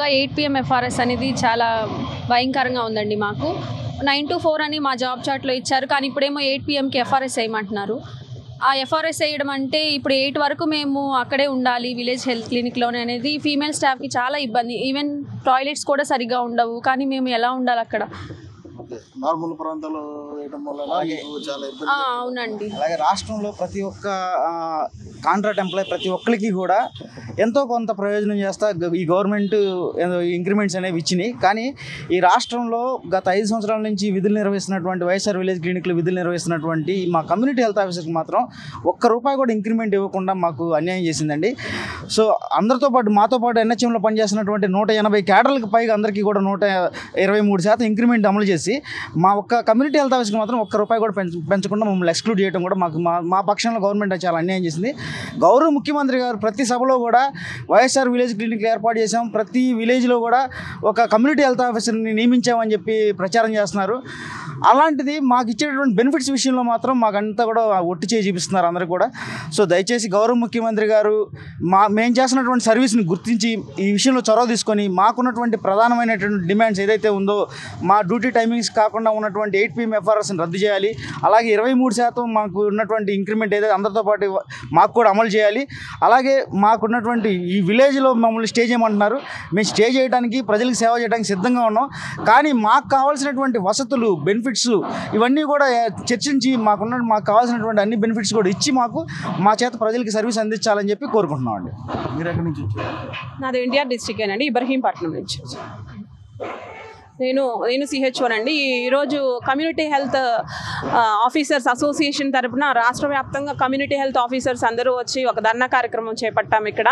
8 PM FRS అనేది చాలా భయంకరంగా ఉందండి మాకు. 9 to 4 అని మా జాబ్ చార్ట్‌లో ఇచ్చారు. కానీ ఇప్పుడేమో 8 PMకి FRS వేయమంటున్నారు. ఆ FRS వేయడం అంటే ఇప్పుడు 8 వరకు మేము అక్కడే ఉండాలి విలేజ్ హెల్త్ క్లినిక్‌లోనే అనేది ఫీమేల్ స్టాఫ్‌కి చాలా ఇబ్బంది. ఈవెన్ టాయిలెట్స్ కూడా సరిగ్గా ఉండవు. కానీ మేము ఎలా ఉండాలి అక్కడ? నార్మల్ ప్రాంతాల్లో వేయడం వల్ల చాలా ఇబ్బంది. అవునండి. అలాగే రాష్ట్రంలో ప్రతి ఒక్క కాంట్రాక్ట్ ఎంప్లాయీ ప్రతి ఒక్కరికి కూడా ఎంతో కొంత ప్రయోజనం చేస్తా ఈ గవర్నమెంట్ ఇంక్రిమెంట్స్ అనేవి ఇచ్చినాయి. కానీ ఈ రాష్ట్రంలో గత 5 సంవత్సరాల నుంచి విధులు నిర్వహిస్తున్నటువంటి వైఎస్ఆర్ విలేజ్ క్లినిక్లు విధులు నిర్వహిస్తున్నటువంటి మా కమ్యూనిటీ హెల్త్ ఆఫీసర్కి మాత్రం ₹1 కూడా ఇంక్రిమెంట్ ఇవ్వకుండా మాకు అన్యాయం చేసిందండి. సో అందరితో పాటు మాతో పాటు NHMలో పనిచేస్తున్నటువంటి 180 క్యాడర్లకు పైగా అందరికీ కూడా 123% ఇంక్రిమెంట్ అమలు చేసి మా ఒక్క కమ్యూనిటీ హెల్త్ ఆఫీస్కి మాత్రం ₹1 కూడా పెంచకుండా మమ్మల్ని ఎక్స్క్లూడ్ చేయడం కూడా మా పక్షంలో గవర్నమెంట్ చాలా అన్యాయం చేసింది. గౌరవ ముఖ్యమంత్రి గారు ప్రతి సభలో కూడా వైఎస్ఆర్ విలేజ్ క్లినిక్లు ఏర్పాటు చేసాం, ప్రతి విలేజ్లో కూడా ఒక కమ్యూనిటీ హెల్త్ ఆఫీసర్ని నియమించామని చెప్పి ప్రచారం చేస్తున్నారు. అలాంటిది మాకు ఇచ్చేటటువంటి బెనిఫిట్స్ విషయంలో మాత్రం మాకంతా కూడా ఒట్టి చేయి చూపిస్తున్నారు అందరూ కూడా. సో దయచేసి గౌరవ ముఖ్యమంత్రి గారు మేము చేస్తున్నటువంటి సర్వీస్ని గుర్తించి ఈ విషయంలో చొరవ తీసుకొని మాకున్నటువంటి ప్రధానమైనటువంటి డిమాండ్స్ ఏదైతే ఉందో మా డ్యూటీ టైమింగ్స్ కాకుండా ఉన్నటువంటి 8 PM FRSని రద్దు చేయాలి. అలాగే 23% మాకు ఉన్నటువంటి ఇంక్రిమెంట్ ఏదైతే అందరితో పాటు మాకు కూడా అమలు చేయాలి. అలాగే మాకున్నటువంటి ఈ విలేజ్లో మమ్మల్ని స్టే చేయమంటున్నారు. మేము స్టే చేయడానికి ప్రజలకు సేవ చేయడానికి సిద్ధంగా ఉన్నాం. కానీ మాకు కావాల్సినటువంటి వసతులు బెనిఫిట్స్ ఇవన్నీ కూడా చర్చించి మాకు కావాల్సినటువంటి అన్ని బెనిఫిట్స్ కూడా ఇచ్చి మా చేత ప్రజలకి సర్వీస్ అందించాలని చెప్పి కోరుకుంటున్నాం అండి. మీరు ఎక్కడి నుంచి వచ్చారు? నాది ఎన్టీఆర్ డిస్ట్రిక్ట్ అండి, ఇబ్రహీంపట్నం నుంచి. నేను CHO అండి. ఈరోజు కమ్యూనిటీ హెల్త్ ఆఫీసర్స్ అసోసియేషన్ తరఫున రాష్ట్ర వ్యాప్తంగా కమ్యూనిటీ హెల్త్ ఆఫీసర్స్ అందరూ వచ్చి ఒక ధర్నా కార్యక్రమం చేపట్టాము. ఇక్కడ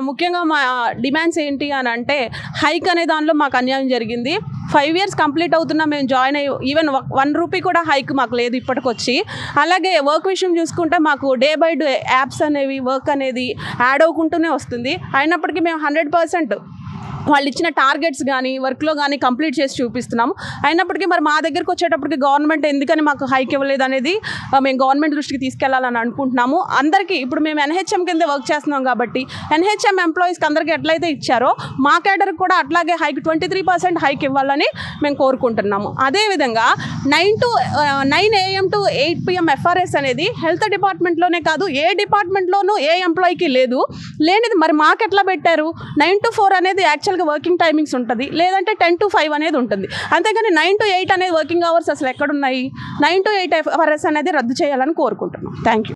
ముఖ్యంగా మా డిమాండ్స్ ఏంటి అని అంటే హైక్ అనే దానిలో మాకు అన్యాయం జరిగింది. 5 years కంప్లీట్ అవుతున్నా మేము జాయిన్ అయ్యి ఈవెన్ ₹1 కూడా హైక్ మాకు లేదు ఇప్పటికొచ్చి. అలాగే వర్క్ విషయం చూసుకుంటే మాకు డే బై డే యాప్స్ అనేవి వర్క్ అనేది యాడ్ అవ్వకుంటూనే వస్తుంది. అయినప్పటికీ మేము 100% వాళ్ళు ఇచ్చిన టార్గెట్స్ కానీ వర్క్లో కానీ కంప్లీట్ చేసి చూపిస్తున్నాము. అయినప్పటికీ మరి మా దగ్గరికి వచ్చేటప్పటికి గవర్నమెంట్ ఎందుకని మాకు హైక్ ఇవ్వలేదు అనేది మేము గవర్నమెంట్ దృష్టికి తీసుకెళ్లాలని అనుకుంటున్నాము. అందరికీ ఇప్పుడు మేము NHM కింద వర్క్ చేస్తున్నాం కాబట్టి NHM ఎంప్లాయీస్కి అందరికీ ఎట్లయితే ఇచ్చారో మా కేడర్కి కూడా అట్లాగే హైక్ 23% హైక్ ఇవ్వాలని మేము కోరుకుంటున్నాము. అదేవిధంగా 9 AM to 8 PM FRS అనేది హెల్త్ డిపార్ట్మెంట్లోనే కాదు ఏ డిపార్ట్మెంట్లోనూ ఏ ఎంప్లాయీకి లేనిది మరి మాకు ఎట్లా పెట్టారు? 9 to 4 అనేది యాక్చువల్గా వర్కింగ్ టైమింగ్స్ ఉంటుంది, లేదంటే 10 to 5 అనేది ఉంటుంది. అంతేగాని 9 to 8 అనేది వర్కింగ్ అవర్స్ అసలు ఎక్కడున్నాయి? 9 to 8 FRS అనేది రద్దు చేయాలని కోరుకుంటున్నాం. Thank you.